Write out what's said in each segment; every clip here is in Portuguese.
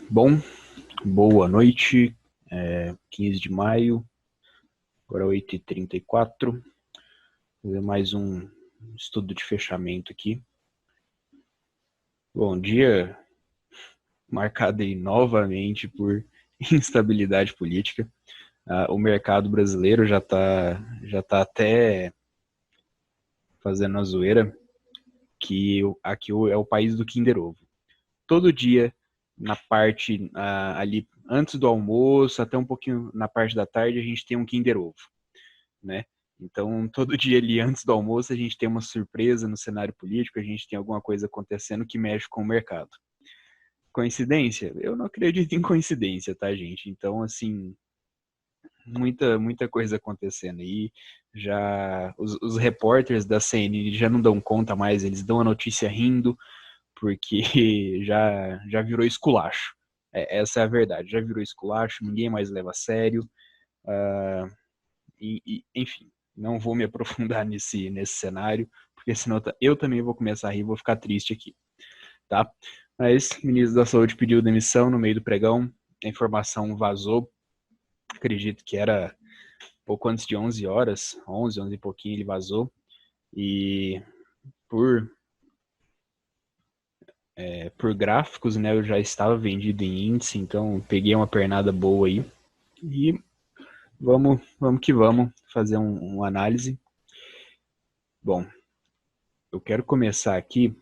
Bom, boa noite, 15 de maio, agora 8h34, fazer mais um estudo de fechamento aqui. Bom dia, marcado aí novamente por instabilidade política. O mercado brasileiro já tá até fazendo a zoeira que aqui é o país do Kinder Ovo. Todo dia, na parte ali antes do almoço, até um pouquinho na parte da tarde, a gente tem um Kinder Ovo, né? Então, todo dia ali antes do almoço, a gente tem uma surpresa no cenário político, a gente tem alguma coisa acontecendo que mexe com o mercado. Coincidência? Eu não acredito em coincidência, tá, gente? Então, assim, muita coisa acontecendo aí. Já os repórteres da CNN já não dão conta mais, eles dão a notícia rindo, porque já virou esculacho. Essa é a verdade, já virou esculacho, ninguém mais leva a sério. Enfim, não vou me aprofundar nesse cenário, porque senão eu também vou começar a rir e vou ficar triste aqui, tá? Mas o ministro da Saúde pediu demissão no meio do pregão, a informação vazou, acredito que era pouco antes de 11 horas, 11 e pouquinho ele vazou, e por, por gráficos, né, eu já estava vendido em índice, então peguei uma pernada boa aí, e vamos que vamos fazer uma análise. Bom, eu quero começar aqui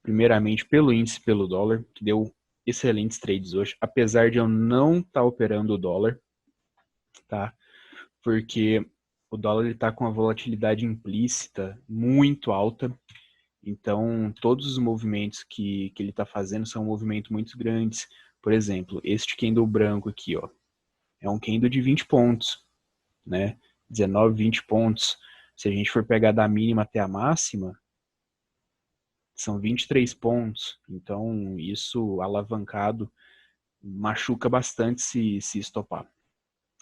primeiramente pelo índice, pelo dólar, que deu excelentes trades hoje, apesar de eu não estar operando o dólar, tá? Porque o dólar está com a volatilidade implícita muito alta, então todos os movimentos que ele está fazendo são movimentos muito grandes. Por exemplo, este candle branco aqui, ó, é um candle de 20 pontos, né? 19, 20 pontos. Se a gente for pegar da mínima até a máxima, são 23 pontos, então isso alavancado machuca bastante se estopar.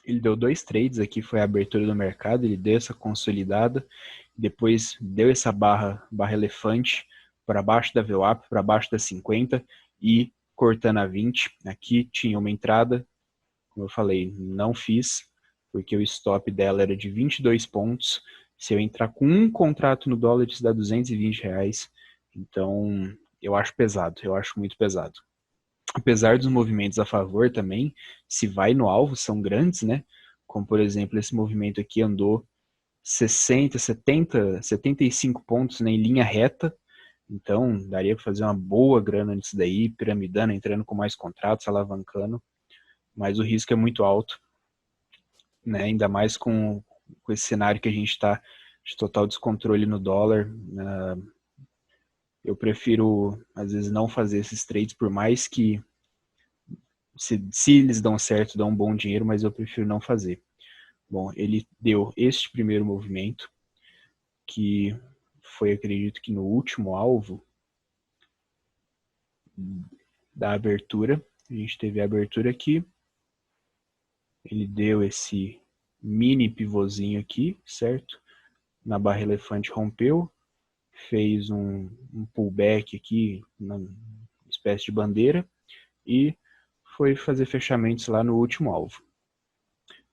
Ele deu dois trades aqui, foi a abertura do mercado, ele deu essa consolidada, depois deu essa barra elefante para baixo da VWAP, para baixo da 50 e cortando a 20. Aqui tinha uma entrada, como eu falei, não fiz, porque o stop dela era de 22 pontos. Se eu entrar com um contrato no dólar, isso dá R$ 220. Então, eu acho pesado, eu acho muito pesado. Apesar dos movimentos a favor também, se vai no alvo, são grandes, né? Como, por exemplo, esse movimento aqui andou 60, 70, 75 pontos, né, em linha reta. Então, daria para fazer uma boa grana nisso daí, piramidando, entrando com mais contratos, alavancando. Mas o risco é muito alto, né? Ainda mais com esse cenário que a gente está de total descontrole no dólar. Eu prefiro, às vezes, não fazer esses trades, por mais que se eles dão certo, dão um bom dinheiro, mas eu prefiro não fazer. Bom, ele deu este primeiro movimento, que foi, acredito que no último alvo da abertura. A gente teve a abertura aqui. Ele deu esse mini pivôzinho aqui, certo? Na barra elefante rompeu, fez um pullback aqui, uma espécie de bandeira, e foi fazer fechamentos lá no último alvo.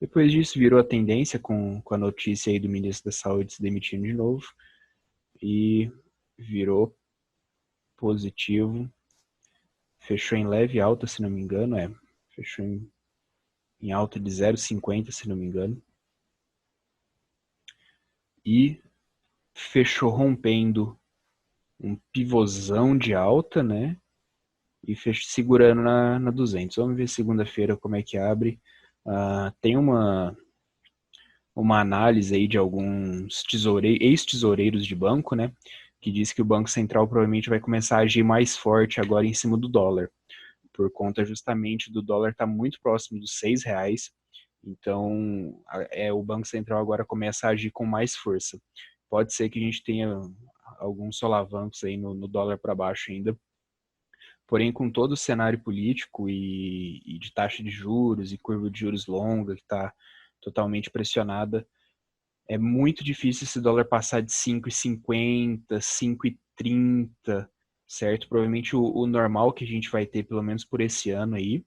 Depois disso, virou a tendência com a notícia aí do ministro da Saúde se demitindo de novo, e virou positivo, fechou em leve alta, se não me engano, fechou em alta de 0,50, se não me engano, e fechou rompendo um pivôzão de alta, né? E segurando na 200. Vamos ver segunda-feira como é que abre. Tem uma análise aí de alguns ex-tesoureiros de banco, né? Que diz que o Banco Central provavelmente vai começar a agir mais forte agora em cima do dólar, por conta justamente do dólar estar muito próximo dos R$ 6. Então, o Banco Central agora começa a agir com mais força. Pode ser que a gente tenha alguns solavancos aí no dólar para baixo ainda. Porém, com todo o cenário político e de taxa de juros e curva de juros longa, que está totalmente pressionada, é muito difícil esse dólar passar de 5,50, 5,30. certo? Provavelmente o normal que a gente vai ter, pelo menos por esse ano aí,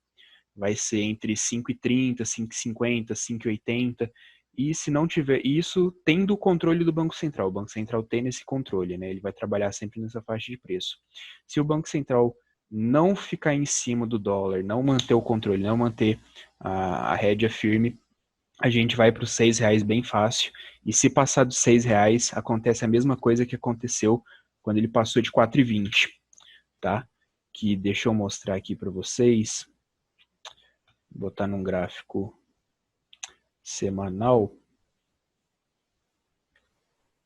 vai ser entre 5,30, 5,50, 5,80. E se não tiver isso, tendo o controle do Banco Central. O Banco Central tem esse controle, né? Ele vai trabalhar sempre nessa faixa de preço. Se o Banco Central não ficar em cima do dólar, não manter o controle, não manter a rédea firme, a gente vai para os R$ 6 bem fácil. E se passar dos R$ 6, acontece a mesma coisa que aconteceu quando ele passou de 4,20, tá? Que deixa eu mostrar aqui para vocês. Vou botar num gráfico semanal.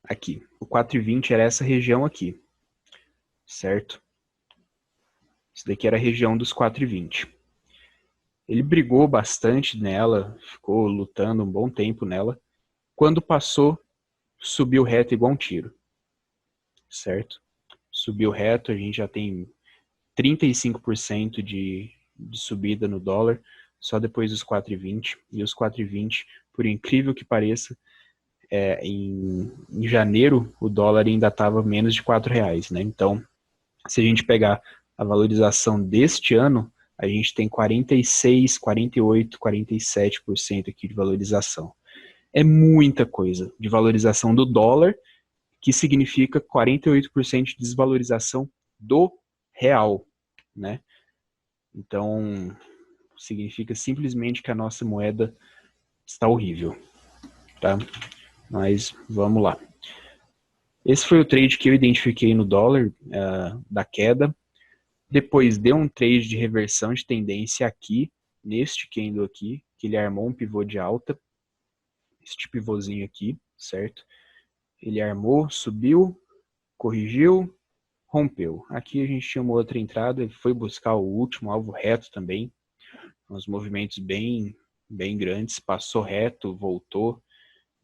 Aqui, o 4,20 era essa região aqui, certo? Isso daqui era a região dos 4,20. Ele brigou bastante nela, ficou lutando um bom tempo nela. Quando passou, subiu reto igual um tiro, certo? Subiu reto, a gente já tem 35% de subida no dólar, só depois dos 4,20. E os 4,20, por incrível que pareça, em janeiro o dólar ainda estava menos de R$ 4, né? Então, se a gente pegar a valorização deste ano, a gente tem 46, 48, 47% aqui de valorização. É muita coisa de valorização do dólar, que significa 48% de desvalorização do real, né? Então, significa simplesmente que a nossa moeda está horrível, tá? Mas vamos lá. Esse foi o trade que eu identifiquei no dólar, da queda. Depois deu um trade de reversão de tendência aqui, neste candle aqui, que ele armou um pivô de alta. Este pivôzinho aqui, certo? Ele armou, subiu, corrigiu, rompeu. Aqui a gente tinha uma outra entrada, ele foi buscar o último alvo reto também. Uns movimentos bem grandes, passou reto, voltou.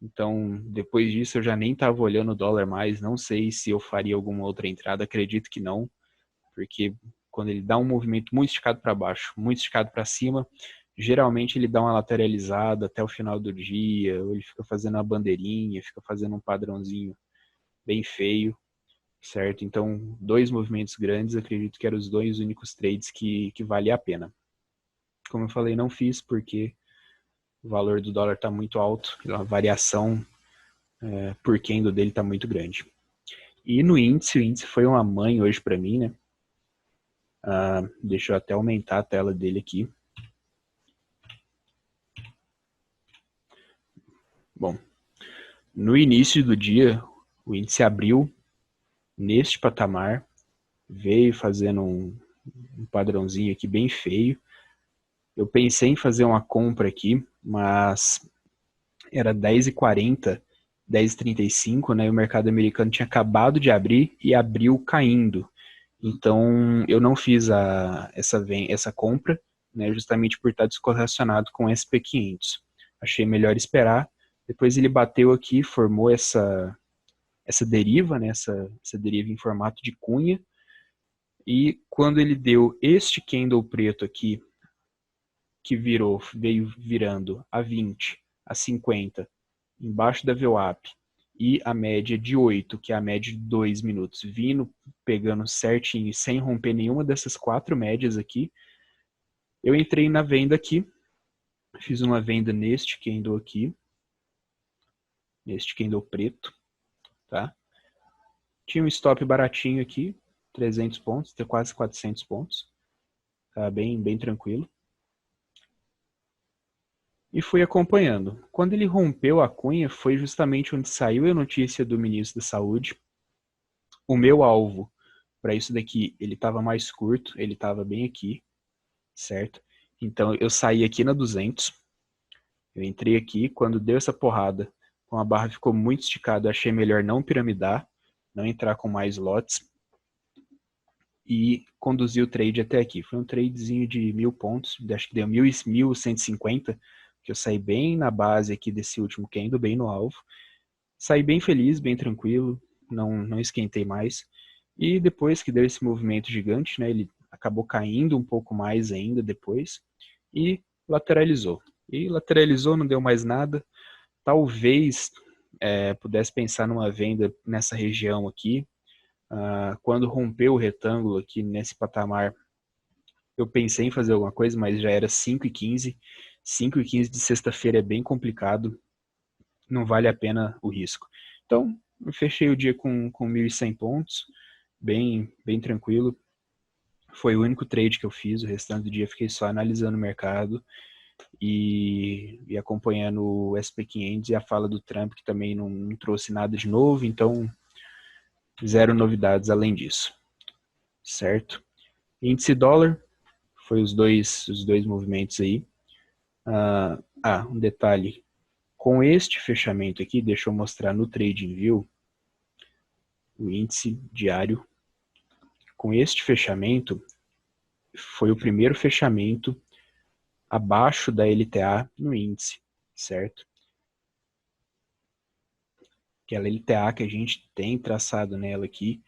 Então, depois disso eu já nem estava olhando o dólar mais, não sei se eu faria alguma outra entrada, acredito que não, porque quando ele dá um movimento muito esticado para baixo, muito esticado para cima, geralmente ele dá uma lateralizada até o final do dia, ou ele fica fazendo uma bandeirinha, fica fazendo um padrãozinho bem feio, certo? Então, dois movimentos grandes, acredito que eram os dois únicos trades que valia a pena. Como eu falei, não fiz porque o valor do dólar está muito alto, a variação por candle dele está muito grande. E no índice, o índice foi uma mãe hoje para mim, né? Deixa eu até aumentar a tela dele aqui. Bom, no início do dia, o índice abriu neste patamar, veio fazendo um padrãozinho aqui bem feio. Eu pensei em fazer uma compra aqui, mas era 10h40, 10h35, né? O mercado americano tinha acabado de abrir e abriu caindo. Então, eu não fiz essa compra, né, justamente por estar descorrelacionado com o SP500. Achei melhor esperar. Depois ele bateu aqui, formou essa deriva, né, essa deriva em formato de cunha. E quando ele deu este candle preto aqui, que veio virando a 20, a 50, embaixo da VWAP, e a média de 8, que é a média de 2 minutos, vindo, pegando certinho, sem romper nenhuma dessas 4 médias aqui, eu entrei na venda aqui, fiz uma venda neste candle aqui, neste candle preto, tá? Tinha um stop baratinho aqui, 300 pontos, tem quase 400 pontos, tá bem tranquilo. E fui acompanhando. Quando ele rompeu a cunha, foi justamente onde saiu a notícia do ministro da Saúde. O meu alvo para isso daqui, ele estava mais curto, ele estava bem aqui, certo? Então eu saí aqui na 200, eu entrei aqui, quando deu essa porrada, a barra ficou muito esticada, eu achei melhor não piramidar, não entrar com mais lotes e conduzir o trade até aqui. Foi um tradezinho de 1.000 pontos, acho que deu 1.150, que eu saí bem na base aqui desse último candle, bem no alvo. Saí bem feliz, bem tranquilo, não esquentei mais. E depois que deu esse movimento gigante, né, ele acabou caindo um pouco mais ainda depois e lateralizou. E lateralizou, não deu mais nada. Talvez pudesse pensar numa venda nessa região aqui, Quando rompeu o retângulo aqui nesse patamar, eu pensei em fazer alguma coisa, mas já era 5h15. 5h15 de sexta-feira é bem complicado, não vale a pena o risco. Então, eu fechei o dia com 1.100 pontos, bem tranquilo. Foi o único trade que eu fiz, o restante do dia fiquei só analisando o mercado e acompanhando o SP500 e a fala do Trump, que também não trouxe nada de novo, então zero novidades além disso, certo? Índice dólar, foi os dois movimentos aí. Um detalhe, com este fechamento aqui, deixa eu mostrar no TradingView, o índice diário, com este fechamento, foi o primeiro fechamento abaixo da LTA no índice, certo? Aquela LTA que a gente tem traçado nela aqui,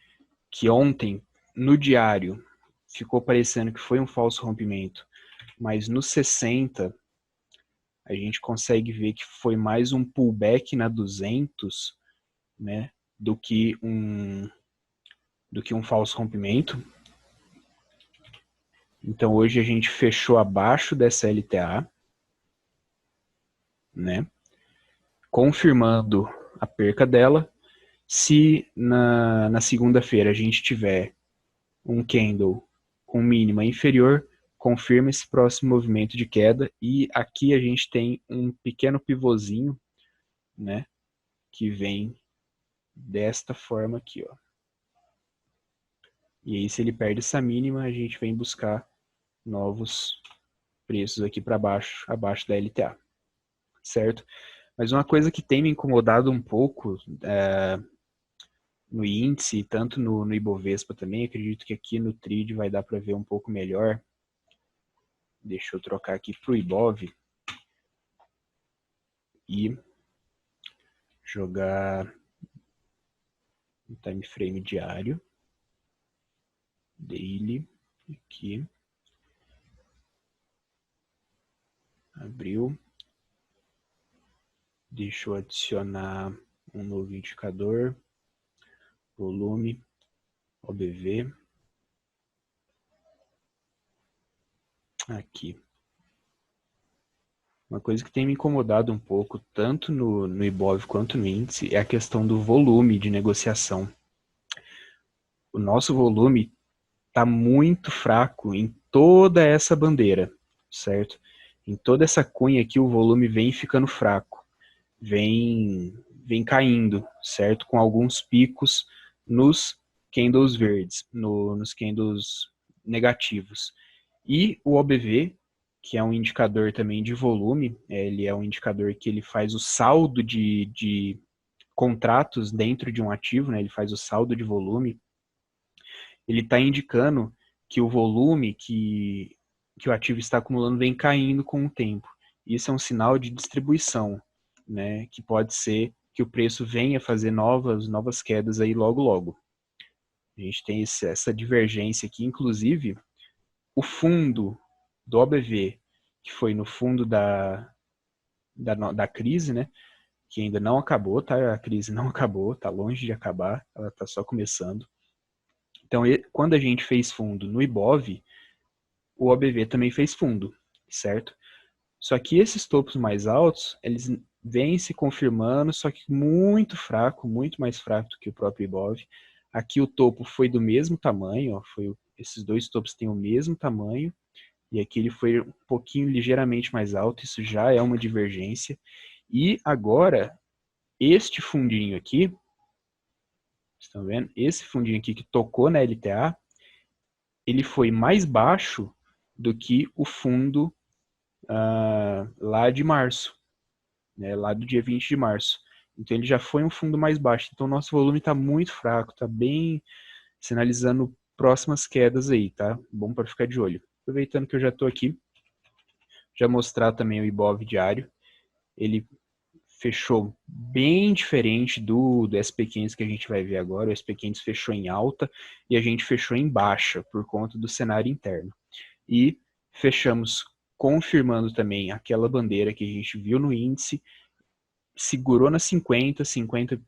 que ontem, no diário, ficou parecendo que foi um falso rompimento, mas no 60, a gente consegue ver que foi mais um pullback na 200, né, do que um falso rompimento. Então hoje a gente fechou abaixo dessa LTA, né, confirmando a perca dela. Se na segunda-feira a gente tiver um candle com mínima inferior, confirma esse próximo movimento de queda, e aqui a gente tem um pequeno pivôzinho, né, que vem desta forma aqui, ó. E aí, se ele perde essa mínima, a gente vem buscar novos preços aqui para baixo, abaixo da LTA, certo? Mas uma coisa que tem me incomodado um pouco no índice, tanto no Ibovespa também, acredito que aqui no TRID vai dar para ver um pouco melhor. Deixa eu trocar aqui para o Ibov e jogar no time frame diário, daily, aqui, abriu. Deixa eu adicionar um novo indicador, volume, OBV, aqui. Uma coisa que tem me incomodado um pouco, tanto no Ibov quanto no índice, é a questão do volume de negociação. O nosso volume está muito fraco em toda essa bandeira, certo? Em toda essa cunha aqui, o volume vem ficando fraco, vem caindo, certo? Com alguns picos nos candles verdes, nos candles negativos. E o OBV, que é um indicador também de volume, ele é um indicador que ele faz o saldo de contratos dentro de um ativo, né? Ele faz o saldo de volume. Ele está indicando que o volume que o ativo está acumulando vem caindo com o tempo. Isso é um sinal de distribuição, né? Que pode ser que o preço venha fazer novas quedas aí logo. A gente tem essa divergência aqui, inclusive o fundo do OBV, que foi no fundo da crise, né? Que ainda não acabou, tá? A crise não acabou, tá longe de acabar, ela tá só começando. Então, quando a gente fez fundo no Ibov, o OBV também fez fundo, certo? Só que esses topos mais altos, eles vêm se confirmando, só que muito fraco, muito mais fraco do que o próprio Ibov. Aqui o topo foi do mesmo tamanho, ó, esses dois topos têm o mesmo tamanho, e aqui ele foi um pouquinho ligeiramente mais alto, isso já é uma divergência. E agora, este fundinho aqui, estão vendo? Esse fundinho aqui que tocou na LTA, ele foi mais baixo do que o fundo lá de março, né, lá do dia 20 de março. Então ele já foi um fundo mais baixo. Então o nosso volume está muito fraco, está bem sinalizando próximas quedas aí, tá? Bom para ficar de olho. Aproveitando que eu já estou aqui, já mostrar também o Ibov diário. Ele fechou bem diferente do SP500 que a gente vai ver agora. O SP500 fechou em alta e a gente fechou em baixa por conta do cenário interno. E fechamos confirmando também aquela bandeira que a gente viu no índice, segurou na 50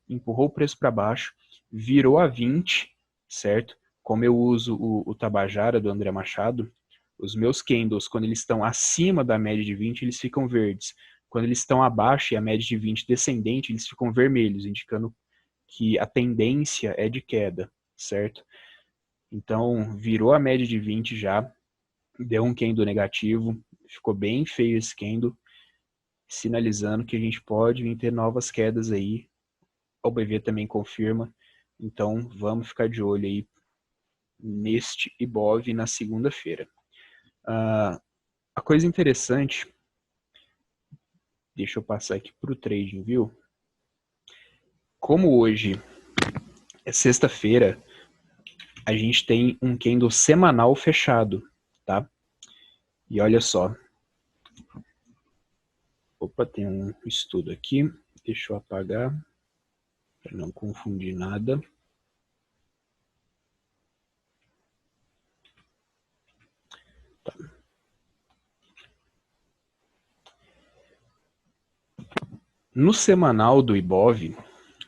empurrou o preço para baixo, virou a 20, certo? Como eu uso o Tabajara do André Machado, os meus candles, quando eles estão acima da média de 20, eles ficam verdes. Quando eles estão abaixo e a média de 20 descendente, eles ficam vermelhos, indicando que a tendência é de queda, certo? Então, virou a média de 20 já, deu um candle negativo, ficou bem feio esse candle, sinalizando que a gente pode vir ter novas quedas aí. O BV também confirma, então vamos ficar de olho aí neste IBOV na segunda-feira. A coisa interessante, deixa eu passar aqui para o trading, viu? Como hoje é sexta-feira, a gente tem um candle semanal fechado, tá? E olha só. Opa, tem um estudo aqui. Deixa eu apagar para não confundir nada. Tá. No semanal do IBOV,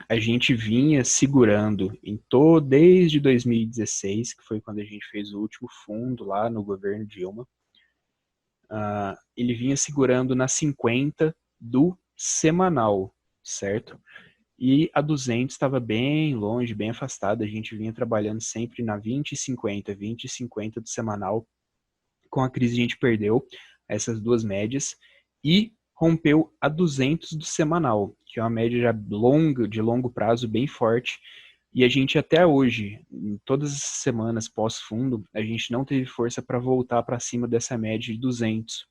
a gente vinha segurando desde 2016, que foi quando a gente fez o último fundo lá no governo Dilma. Ele vinha segurando na 50 do semanal, certo? E a 200 estava bem longe, bem afastada. A gente vinha trabalhando sempre na 20 e 50, 20 e 50 do semanal. Com a crise a gente perdeu essas duas médias e rompeu a 200 do semanal, que é uma média já longa, de longo prazo, bem forte. E a gente até hoje, em todas as semanas pós-fundo, a gente não teve força para voltar para cima dessa média de 200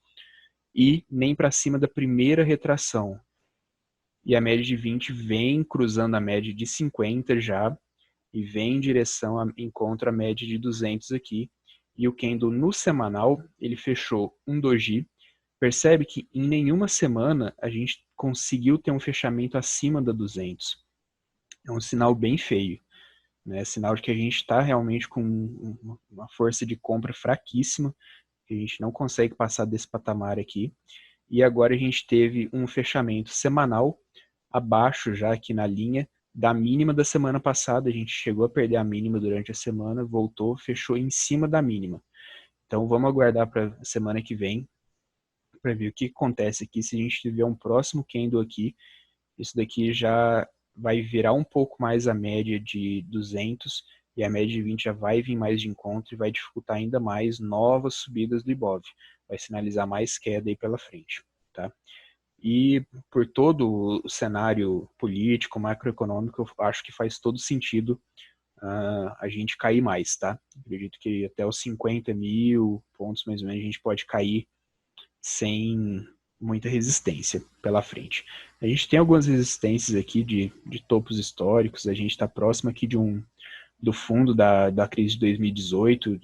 e nem para cima da primeira retração. E a média de 20 vem cruzando a média de 50 já e vem em direção encontra a média de 200 aqui. E o candle no semanal, ele fechou um doji. Percebe que em nenhuma semana a gente conseguiu ter um fechamento acima da 200. É um sinal bem feio, né? Sinal de que a gente está realmente com uma força de compra fraquíssima, que a gente não consegue passar desse patamar aqui. E agora a gente teve um fechamento semanal abaixo já aqui na linha da mínima da semana passada. A gente chegou a perder a mínima durante a semana, voltou, fechou em cima da mínima. Então vamos aguardar para a semana que vem para ver o que acontece aqui. Se a gente tiver um próximo candle aqui, isso daqui já vai virar um pouco mais a média de 200 e a média de 20 já vai vir mais de encontro e vai dificultar ainda mais novas subidas do IBOV. Vai sinalizar mais queda aí pela frente, tá? E por todo o cenário político, macroeconômico, eu acho que faz todo sentido a gente cair mais, tá? Acredito que até os 50 mil pontos, mais ou menos, a gente pode cair sem muita resistência pela frente. A gente tem algumas resistências aqui de topos históricos, a gente está próximo aqui do fundo da crise de 2018,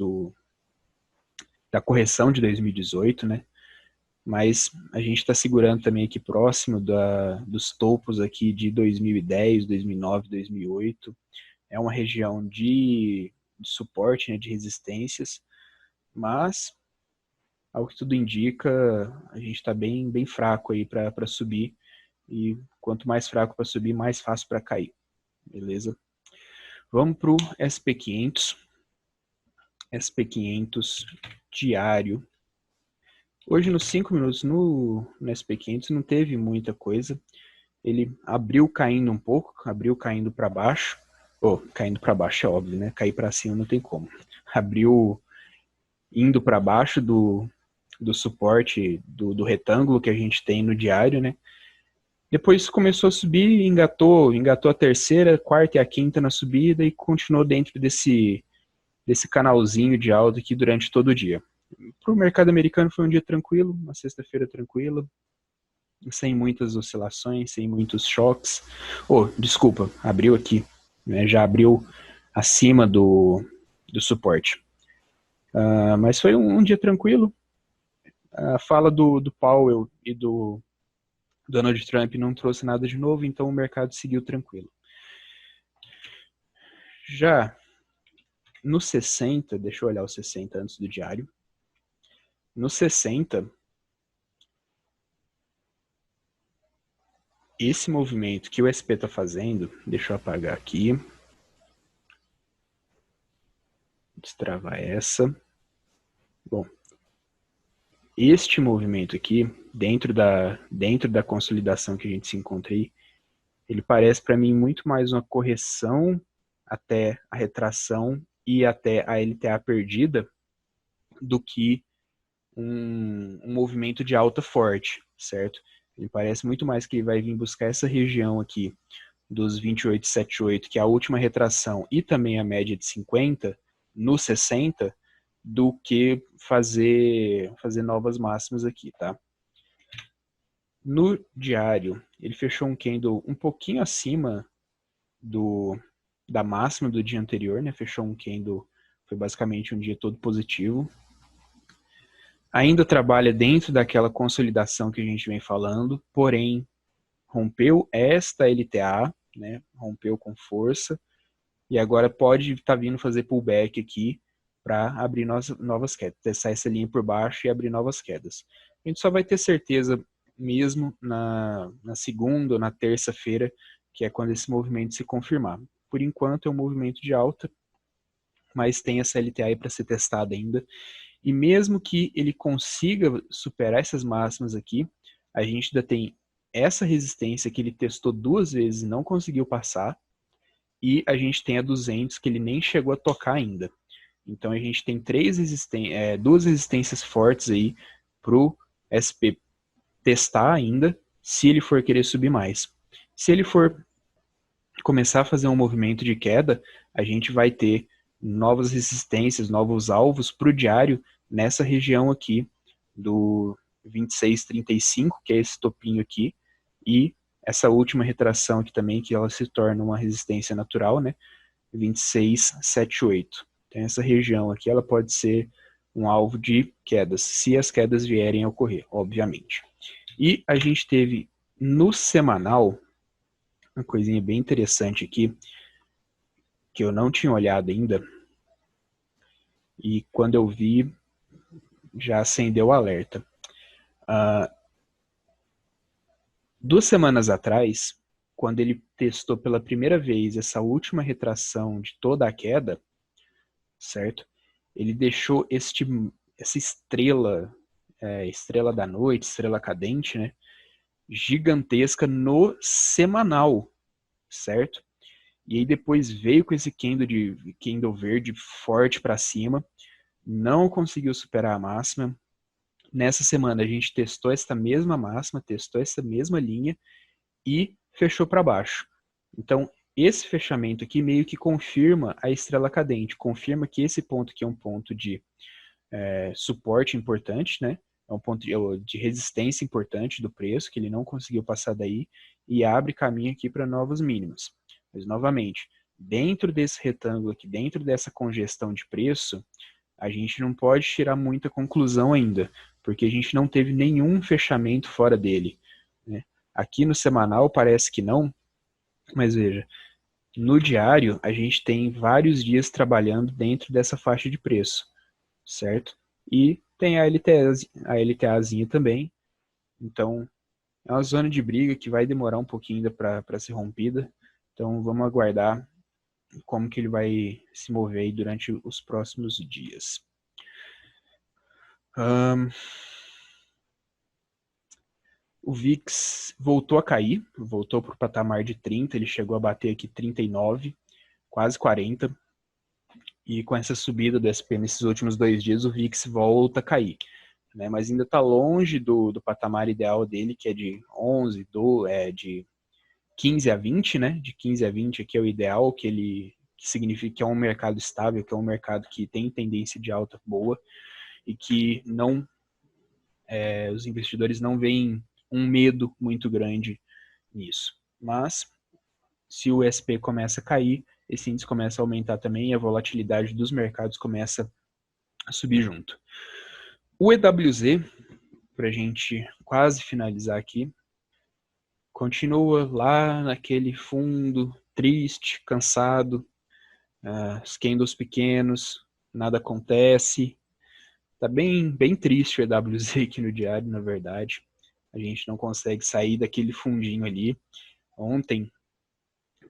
da correção de 2018, né? Mas a gente está segurando também aqui próximo dos topos aqui de 2010, 2009, 2008. É uma região de suporte, né, de resistências, mas, ao que tudo indica, a gente está bem fraco aí para subir, e quanto mais fraco para subir, mais fácil para cair, beleza? Vamos para o SP500. SP500 diário. Hoje, nos 5 minutos no SP500, não teve muita coisa. Ele abriu caindo um pouco, abriu caindo para baixo. Caindo para baixo é óbvio, né? Cair para cima não tem como. Abriu indo para baixo do suporte do retângulo que a gente tem no diário, né? Depois começou a subir, engatou a terceira, quarta e a quinta na subida e continuou dentro desse canalzinho de alta aqui durante todo o dia. Para o mercado americano foi um dia tranquilo, uma sexta-feira tranquila, sem muitas oscilações, sem muitos choques. Desculpa, abriu aqui, né? Já abriu acima do suporte. Mas foi um dia tranquilo. A fala do Powell e do Donald Trump não trouxe nada de novo, então o mercado seguiu tranquilo. Já no 60, deixa eu olhar o 60 antes do diário. No 60, esse movimento que o SP está fazendo, deixa eu apagar aqui. Destravar essa. Bom, este movimento aqui, dentro da consolidação que a gente se encontra aí, ele parece para mim muito mais uma correção até a retração e até a LTA perdida do que um movimento de alta forte, certo? Ele parece muito mais que ele vai vir buscar essa região aqui dos 28,78, que é a última retração, e também a média de 50 no 60, do que fazer novas máximas aqui, tá? No diário, ele fechou um candle um pouquinho acima da máxima do dia anterior, né? Fechou um candle, foi basicamente um dia todo positivo. Ainda trabalha dentro daquela consolidação que a gente vem falando, porém rompeu esta LTA, né? Rompeu com força e agora pode estar vindo fazer pullback aqui para abrir novas quedas, testar essa linha por baixo e abrir novas quedas. A gente só vai ter certeza mesmo na segunda ou na terça-feira, que é quando esse movimento se confirmar. Por enquanto é um movimento de alta, mas tem essa LTA aí para ser testada ainda. E mesmo que ele consiga superar essas máximas aqui, a gente ainda tem essa resistência que ele testou 2 vezes e não conseguiu passar, e a gente tem a 200 que ele nem chegou a tocar ainda. Então a gente tem 2 resistências fortes aí para o SP testar ainda, se ele for querer subir mais. Se ele for começar a fazer um movimento de queda, a gente vai ter novas resistências, novos alvos para o diário nessa região aqui do 26,35, que é esse topinho aqui, e essa última retração aqui também, que ela se torna uma resistência natural, né? 26,78. Então essa região aqui, ela pode ser um alvo de quedas, se as quedas vierem a ocorrer, obviamente. E a gente teve no semanal uma coisinha bem interessante aqui, que eu não tinha olhado ainda, e quando eu vi, já acendeu o alerta. 2 semanas atrás, quando ele testou pela primeira vez essa última retração de toda a queda, certo? Ele deixou essa estrela, estrela da noite, estrela cadente, né? Gigantesca no semanal, certo? E aí depois veio com esse candle verde forte para cima, não conseguiu superar a máxima. Nessa semana a gente testou essa mesma máxima, testou essa mesma linha e fechou para baixo. Então esse fechamento aqui meio que confirma a estrela cadente, confirma que esse ponto aqui é um ponto de suporte importante, né? É um ponto de resistência importante do preço, que ele não conseguiu passar daí, e abre caminho aqui para novos mínimos. Mas, novamente, dentro desse retângulo aqui, dentro dessa congestão de preço, a gente não pode tirar muita conclusão ainda, porque a gente não teve nenhum fechamento fora dele, né? Aqui no semanal parece que não, mas veja, no diário a gente tem vários dias trabalhando dentro dessa faixa de preço, certo? E tem a LTAzinha também, então é uma zona de briga que vai demorar um pouquinho ainda para ser rompida, então vamos aguardar como que ele vai se mover aí durante os próximos dias. O VIX voltou a cair, voltou para o patamar de 30, ele chegou a bater aqui 39, quase 40, e com essa subida do SP nesses últimos 2 dias, o VIX volta a cair, né? Mas ainda está longe do patamar ideal dele, que é de 11, de 15 a 20, né? De 15 a 20 aqui é o ideal, que significa que é um mercado estável, que é um mercado que tem tendência de alta boa e que os investidores não veem um medo muito grande nisso. Mas se o SP começa a cair, esse índice começa a aumentar também e a volatilidade dos mercados começa a subir junto. O EWZ, para a gente quase finalizar aqui, continua lá naquele fundo, triste, cansado, os candles pequenos, nada acontece. Tá bem triste o EWZ aqui no diário, na verdade. A gente não consegue sair daquele fundinho ali. Ontem,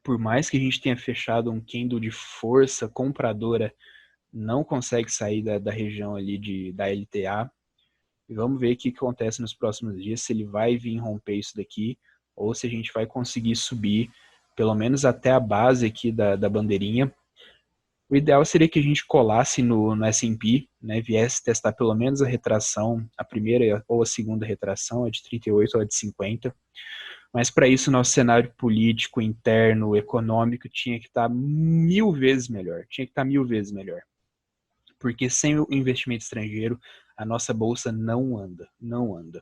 por mais que a gente tenha fechado um candle de força compradora não consegue sair da região ali da LTA. E vamos ver o que acontece nos próximos dias, se ele vai vir romper isso daqui, ou se a gente vai conseguir subir, pelo menos até a base aqui da bandeirinha. O ideal seria que a gente colasse no S&P, né, viesse testar pelo menos a retração, a primeira ou a segunda retração, a de 38 ou a de 50. Mas para isso, nosso cenário político, interno, econômico tinha que estar 1000 vezes melhor. Tinha que estar 1000 vezes melhor. Porque sem o investimento estrangeiro, a nossa bolsa não anda. Não anda.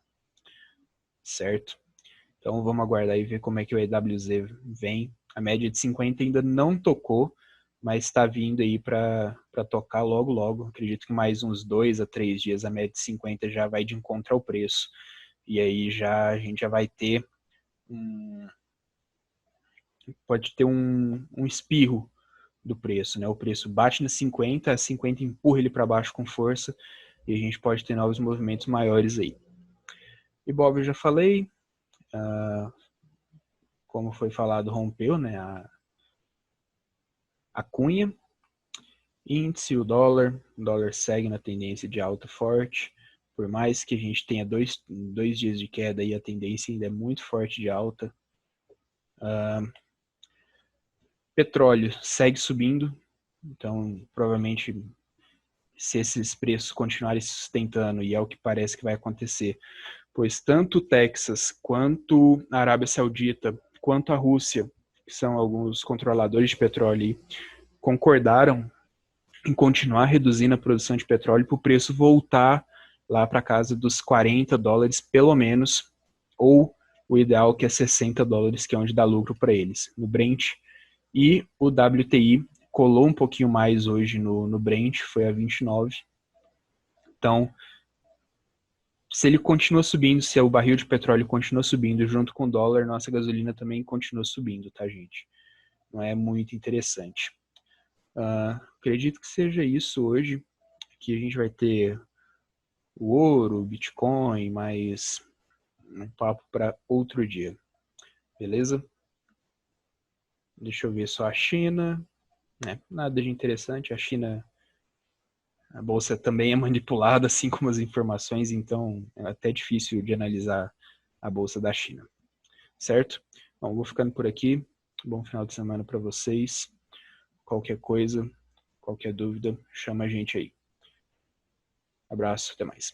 Certo? Então vamos aguardar e ver como é que o EWZ vem. A média de 50 ainda não tocou, mas está vindo aí para tocar logo, logo. Acredito que mais uns 2 a 3 dias a média de 50 já vai de encontro ao preço. E aí a gente já vai ter pode ter um espirro do preço, né? O preço bate na 50, a 50 empurra ele para baixo com força e a gente pode ter novos movimentos maiores aí. Ibov eu já falei, como foi falado, rompeu, né? A cunha. Índice, o dólar segue na tendência de alta forte. Por mais que a gente tenha dois dias de queda, aí a tendência ainda é muito forte de alta. Petróleo segue subindo, então provavelmente se esses preços continuarem se sustentando, e é o que parece que vai acontecer, pois tanto o Texas, quanto a Arábia Saudita, quanto a Rússia, que são alguns controladores de petróleo, concordaram em continuar reduzindo a produção de petróleo para o preço voltar lá para casa dos $40 pelo menos, ou o ideal que é $60, que é onde dá lucro para eles, no Brent. E o WTI colou um pouquinho mais hoje no Brent, foi a 29. Então, se ele continua subindo, se o barril de petróleo continua subindo junto com o dólar, nossa gasolina também continua subindo, tá, gente? Não é muito interessante. Acredito que seja isso hoje, que a gente vai ter o ouro, o Bitcoin, mais um papo para outro dia. Beleza? Deixa eu ver só a China. Nada de interessante. A China, a bolsa também é manipulada, assim como as informações, então é até difícil de analisar a bolsa da China. Certo? Bom, vou ficando por aqui. Bom final de semana para vocês. Qualquer coisa, qualquer dúvida, chama a gente aí. Abraço, até mais.